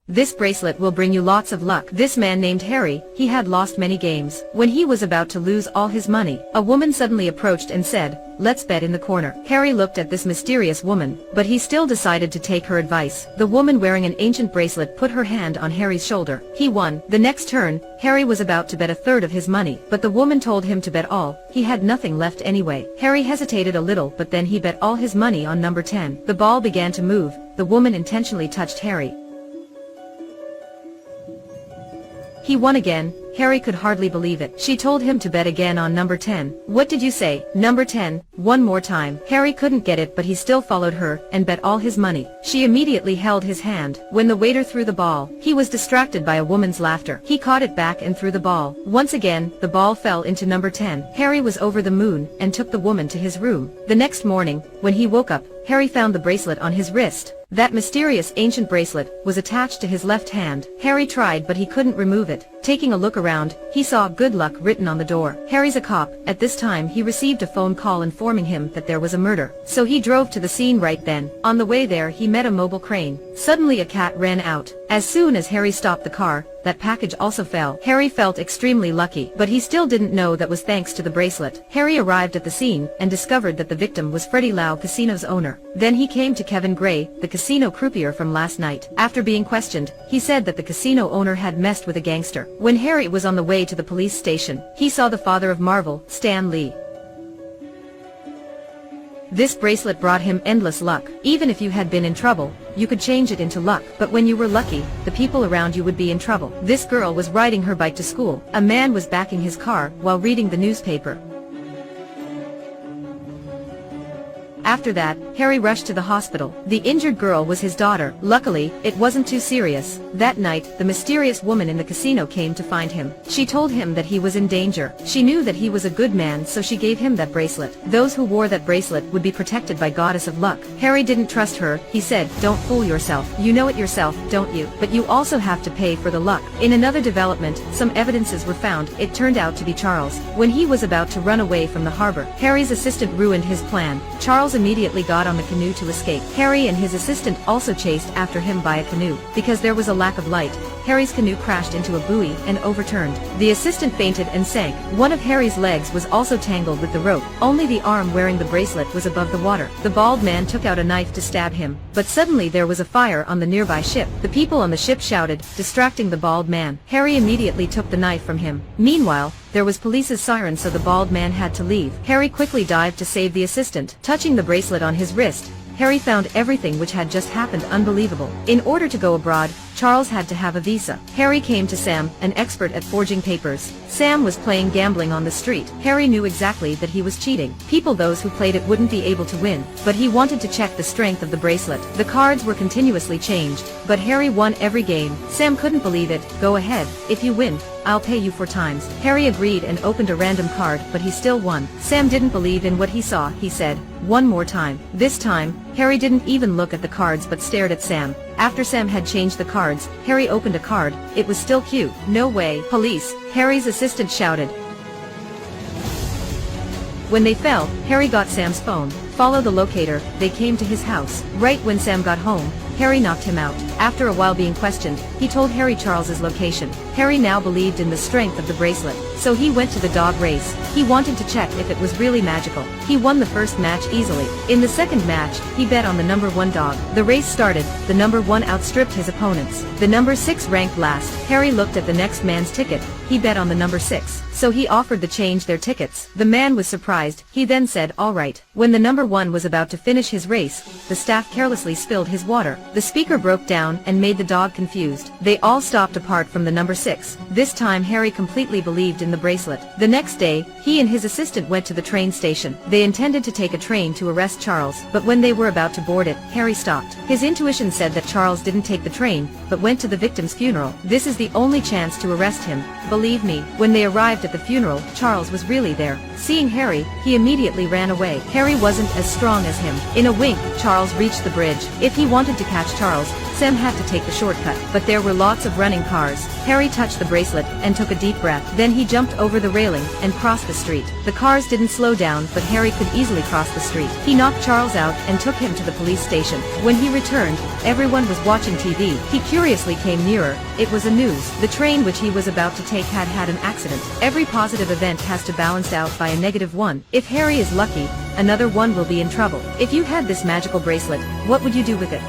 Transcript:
This bracelet will bring you lots of luck. This man named Harry, he had lost many games. When he was about to lose all his money, a woman suddenly approached and said, "Let's bet in the corner." Harry looked at this mysterious woman, but he still decided to take her advice. The woman wearing an ancient bracelet put her hand on Harry's shoulder. He won. The next turn, Harry was about to bet a third of his money, but the woman told him to bet all. He had nothing left anyway. Harry hesitated a little, but then he bet all his money on number 10. The ball began to move. The woman intentionally touched Harry. He won again. Harry could hardly believe it. She told him to bet again on number 10. "What did you say?" "Number 10, one more time." Harry couldn't get it, but he still followed her, and bet all his money. She immediately held his hand. When the waiter threw the ball, he was distracted by a woman's laughter. He caught it back and threw the ball. Once again, the ball fell into number 10. Harry was over the moon, and took the woman to his room. The next morning, when he woke up, Harry found the bracelet on his wrist. That mysterious ancient bracelet was attached to his left hand. Harry tried, but he couldn't remove it. Taking a look around, he saw "Good luck" written on the door. Harry's a cop. At this time he received a phone call informing him that there was a murder. So he drove to the scene right then. On the way there he met a mobile crane. Suddenly a cat ran out. As soon as Harry stopped the car, that package also fell. Harry felt extremely lucky, but he still didn't know that was thanks to the bracelet. Harry arrived at the scene and discovered that the victim was Freddie Lau, casino's owner. Then he came to Kevin Gray, the casino croupier from last night. After being questioned, he said that the casino owner had messed with a gangster. When Harry was on the way to the police station, he saw the father of Marvel, Stan Lee. This bracelet brought him endless luck. Even if you had been in trouble, you could change it into luck. But when you were lucky, the people around you would be in trouble. This girl was riding her bike to school. A man was backing his car while reading the newspaper. After that, Harry rushed to the hospital. The injured girl was his daughter. Luckily, it wasn't too serious. That night, the mysterious woman in the casino came to find him. She told him that he was in danger. She knew that he was a good man, so she gave him that bracelet. Those who wore that bracelet would be protected by Goddess of Luck. Harry didn't trust her. He said, "Don't fool yourself. You know it yourself, don't you? But you also have to pay for the luck." In another development, some evidences were found. It turned out to be Charles. When he was about to run away from the harbor, Harry's assistant ruined his plan. Charles immediately got on the canoe to escape. Harry and his assistant also chased after him by a canoe. Because there was a lack of light, Harry's canoe crashed into a buoy and overturned. The assistant fainted and sank. One of Harry's legs was also tangled with the rope. Only the arm wearing the bracelet was above the water. The bald man took out a knife to stab him, but suddenly there was a fire on the nearby ship. The people on the ship shouted, distracting the bald man. Harry immediately took the knife from him. Meanwhile, there was police's siren, so the bald man had to leave. Harry quickly dived to save the assistant. Touching the bracelet on his wrist, Harry found everything which had just happened unbelievable. In order to go abroad, Charles had to have a visa. Harry came to Sam, an expert at forging papers. Sam was playing gambling on the street. Harry knew exactly that he was cheating. People those who played it wouldn't be able to win, but he wanted to check the strength of the bracelet. The cards were continuously changed, but Harry won every game. Sam couldn't believe it. "Go ahead. If you win, I'll pay you 4 times. Harry agreed and opened a random card, but he still won. Sam didn't believe in what he saw. He said, "One more time." This time, Harry didn't even look at the cards but stared at Sam. After Sam had changed the cards, Harry opened a card. It was still cute. "No way. Police!" Harry's assistant shouted. When they fell, Harry got Sam's phone. Follow the locator. They came to his house. Right when Sam got home, Harry knocked him out. After a while being questioned, he told Harry Charles's location. Harry now believed in the strength of the bracelet, so he went to the dog race. He wanted to check if it was really magical. He won the first match easily. In the second match, he bet on the number 1 dog. The race started. The number 1 outstripped his opponents. The number 6 ranked last. Harry looked at the next man's ticket. He bet on the number 6, so he offered to change their tickets. The man was surprised. He then said, "All right." When the number 1 was about to finish his race, the staff carelessly spilled his water. The speaker broke down and made the dog confused. They all stopped apart from the number 6. This time Harry completely believed in the bracelet. The next day, he and his assistant went to the train station. They intended to take a train to arrest Charles, but when they were about to board it, Harry stopped. His intuition said that Charles didn't take the train, but went to the victim's funeral. This is the only chance to arrest him. Believe me, when they arrived at the funeral, Charles was really there. Seeing Harry, he immediately ran away. Harry wasn't as strong as him. In a wink, Charles reached the bridge. If he wanted to catch Charles, Sam had to take the shortcut, but there were lots of running cars. Harry touched the bracelet and took a deep breath. Then he jumped over the railing and crossed the street. The cars didn't slow down, but Harry could easily cross the street. He knocked Charles out and took him to the police station. When he returned, everyone was watching TV. He curiously came nearer. It was a news. The train which he was about to take had an accident. Every positive event has to balance out by a negative one. If Harry is lucky, another one will be in trouble. If you had this magical bracelet, what would you do with it?